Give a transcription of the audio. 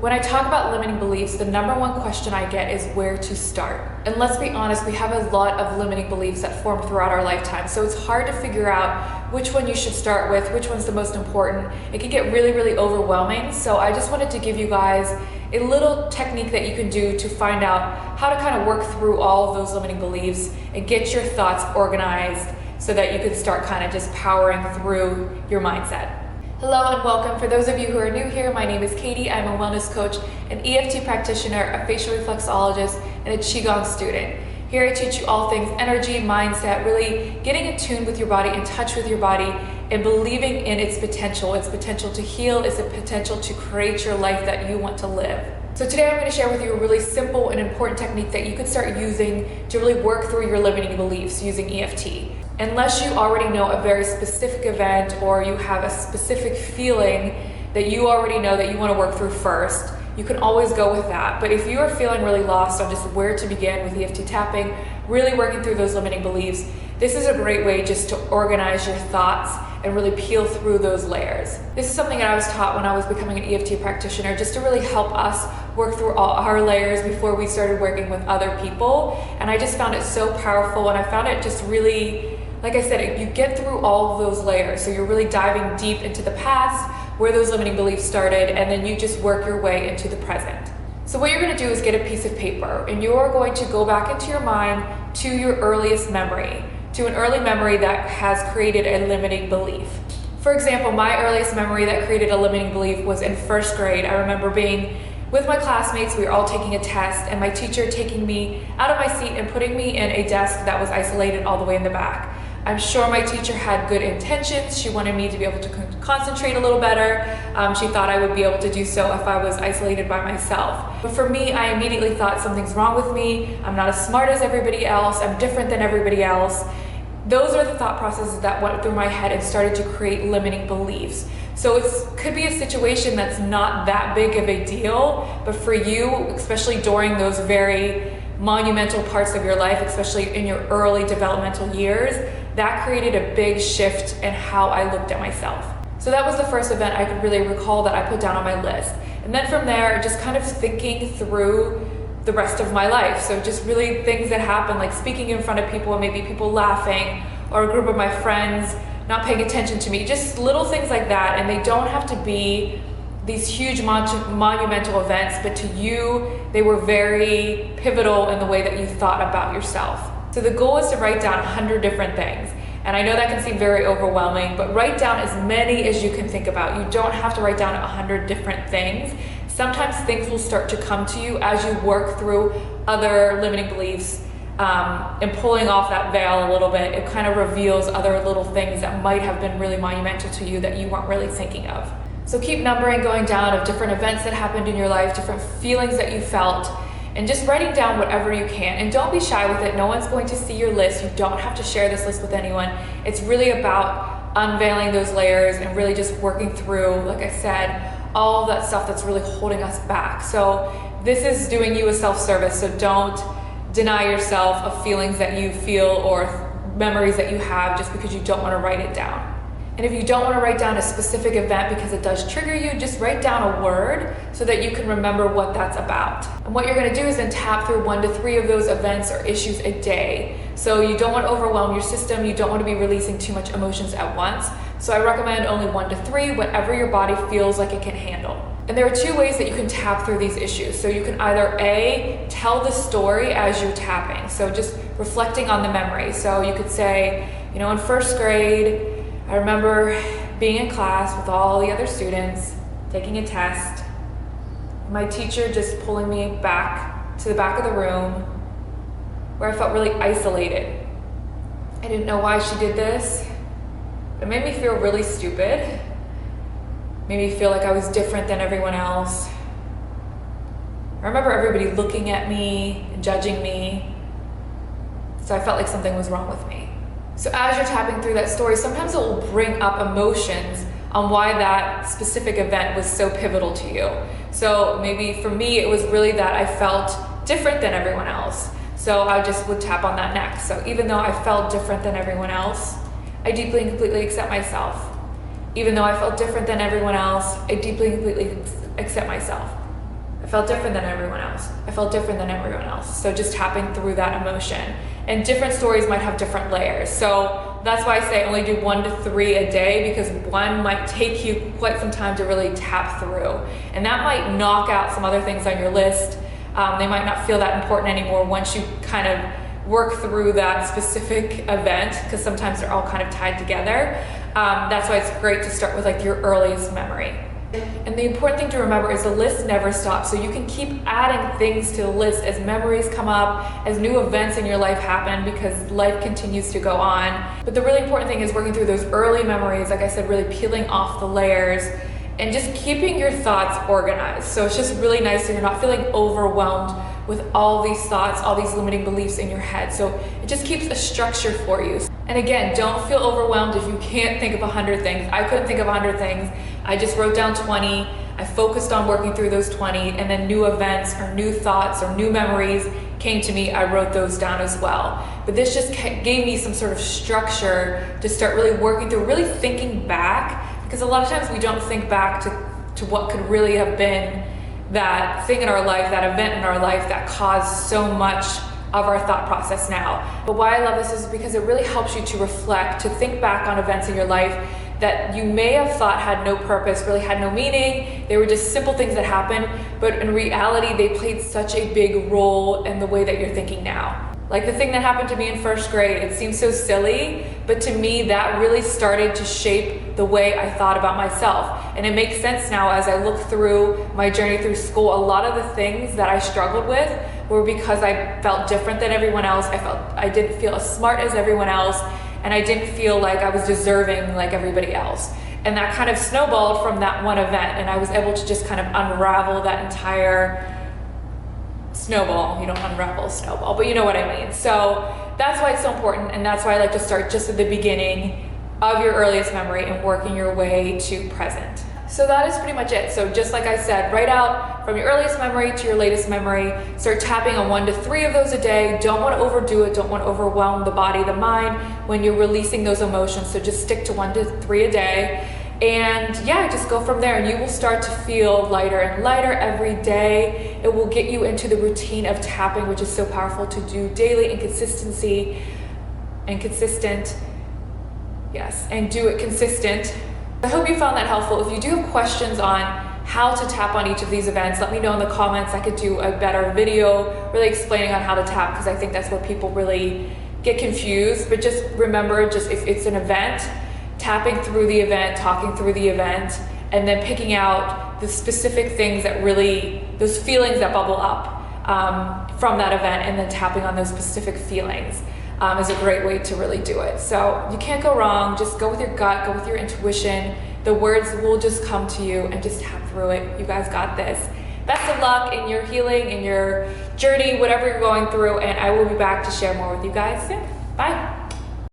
When I talk about limiting beliefs, the number one question I get is where to start. And let's be honest, we have a lot of limiting beliefs that form throughout our lifetime. So it's hard to figure out which one you should start with, which one's the most important. It can get really, really overwhelming. So I just wanted to give you guys a little technique that you can do to find out how to kind of work through all of those limiting beliefs and get your thoughts organized so that you can start kind of just powering through your mindset. Hello and welcome. For those of you who are new here, my name is Katie. I'm a wellness coach, an EFT practitioner, a facial reflexologist, and a Qigong student. Here I teach you all things energy, mindset, really getting in tune with your body, in touch with your body, and believing in its potential to heal, its potential to create your life that you want to live. So today I'm going to share with you a really simple and important technique that you could start using to really work through your limiting beliefs using EFT. Unless you already know a very specific event or you have a specific feeling that you already know that you want to work through first, you can always go with that. But if you are feeling really lost on just where to begin with EFT tapping, really working through those limiting beliefs, this is a great way just to organize your thoughts and really peel through those layers. This is something that I was taught when I was becoming an EFT practitioner, just to really help us work through all our layers before we started working with other people. And I just found it so powerful, and I found it just really, like I said, you get through all of those layers. So you're really diving deep into the past, where those limiting beliefs started, and then you just work your way into the present. So what you're gonna do is get a piece of paper, and you're going to go back into your mind to your earliest memory, to an early memory that has created a limiting belief. For example, my earliest memory that created a limiting belief was in first grade. I remember being with my classmates, we were all taking a test, and my teacher taking me out of my seat and putting me in a desk that was isolated all the way in the back. I'm sure my teacher had good intentions. She wanted me to be able to concentrate a little better. She thought I would be able to do so if I was isolated by myself. But for me, I immediately thought something's wrong with me. I'm not as smart as everybody else. I'm different than everybody else. Those are the thought processes that went through my head and started to create limiting beliefs. So it could be a situation that's not that big of a deal, but for you, especially during those very monumental parts of your life, especially in your early developmental years, that created a big shift in how I looked at myself. So that was the first event I could really recall that I put down on my list. And then from there, just kind of thinking through the rest of my life. So just really things that happen, like speaking in front of people and maybe people laughing, or a group of my friends not paying attention to me, just little things like that. And they don't have to be these huge monumental events, but to you, they were very pivotal in the way that you thought about yourself. So the goal is to write down 100 different things. And I know that can seem very overwhelming, but write down as many as you can think about. You don't have to write down 100 different things. Sometimes things will start to come to you as you work through other limiting beliefs, and pulling off that veil a little bit. It kind of reveals other little things that might have been really monumental to you that you weren't really thinking of. So keep numbering, going down of different events that happened in your life, different feelings that you felt, and just writing down whatever you can. And don't be shy with it. No one's going to see your list. You don't have to share this list with anyone. It's really about unveiling those layers and really just working through, like I said, all of that stuff that's really holding us back. So this is doing you a self-service. So don't deny yourself of feelings that you feel or memories that you have just because you don't want to write it down. And if you don't want to write down a specific event because it does trigger you, just write down a word so that you can remember what that's about. And what you're going to do is then tap through 1 to 3 of those events or issues a day. So you don't want to overwhelm your system. You don't want to be releasing too much emotions at once. So I recommend only 1 to 3, whatever your body feels like it can handle. And there are 2 ways that you can tap through these issues. So you can either A, tell the story as you're tapping. So just reflecting on the memory. So you could say, in first grade, I remember being in class with all the other students, taking a test, my teacher just pulling me back to the back of the room where I felt really isolated. I didn't know why she did this. It made me feel really stupid. Made me feel like I was different than everyone else. I remember everybody looking at me and judging me. So I felt like something was wrong with me. So as you're tapping through that story, sometimes it will bring up emotions on why that specific event was so pivotal to you. So maybe for me, it was really that I felt different than everyone else. So I just would tap on that next. So even though I felt different than everyone else, I deeply and completely accept myself. Even though I felt different than everyone else, I deeply and completely accept myself. I felt different than everyone else. I felt different than everyone else. So just tapping through that emotion. And different stories might have different layers. So that's why I say only do 1 to 3 a day, because one might take you quite some time to really tap through. And that might knock out some other things on your list. They might not feel that important anymore once you kind of work through that specific event, because sometimes they're all kind of tied together. That's why it's great to start with like your earliest memory. And the important thing to remember is the list never stops. So you can keep adding things to the list as memories come up, as new events in your life happen, because life continues to go on. But the really important thing is working through those early memories, like I said, really peeling off the layers and just keeping your thoughts organized. So it's just really nice so you're not feeling overwhelmed with all these thoughts, all these limiting beliefs in your head. So it just keeps a structure for you. And again, don't feel overwhelmed if you can't think of 100 things. I couldn't think of 100 things. I just wrote down 20. I focused on working through those 20, and then new events or new thoughts or new memories came to me. I wrote those down as well. But this just gave me some sort of structure to start really working through, really thinking back, because a lot of times we don't think back to what could really have been that thing in our life, that event in our life that caused so much of our thought process now. But why I love this is because it really helps you to reflect, to think back on events in your life that you may have thought had no purpose, really had no meaning. They were just simple things that happened, but in reality, they played such a big role in the way that you're thinking now. Like the thing that happened to me in first grade, it seems so silly, but to me, that really started to shape the way I thought about myself. And it makes sense now as I look through my journey through school. A lot of the things that I struggled with were because I felt different than everyone else. I didn't feel as smart as everyone else, and I didn't feel like I was deserving like everybody else. And that kind of snowballed from that one event, and I was able to just kind of unravel that entire snowball. You don't unravel a snowball, but you know what I mean. So that's why it's so important, and that's why I like to start just at the beginning of your earliest memory and working your way to present. So that is pretty much it. So just like I said, write out from your earliest memory to your latest memory. Start tapping on 1 to 3 of those a day. Don't want to overdo it. Don't want to overwhelm the body, the mind when you're releasing those emotions. So just stick to 1 to 3 a day. And yeah, just go from there, and you will start to feel lighter and lighter every day. It will get you into the routine of tapping, which is so powerful to do daily and consistency and consistent. Yes, and do it consistent. I hope you found that helpful. If you do have questions on how to tap on each of these events, let me know in the comments. I could do a better video really explaining on how to tap, because I think that's where people really get confused. But just remember, just if it's an event, tapping through the event, talking through the event, and then picking out the specific things that really, those feelings that bubble up from that event, and then tapping on those specific feelings is a great way to really do it. So you can't go wrong. Just go with your gut, go with your intuition. The words will just come to you, and just tap through it. You guys got this. Best of luck in your healing, in your journey, whatever you're going through, and I will be back to share more with you guys soon. Bye.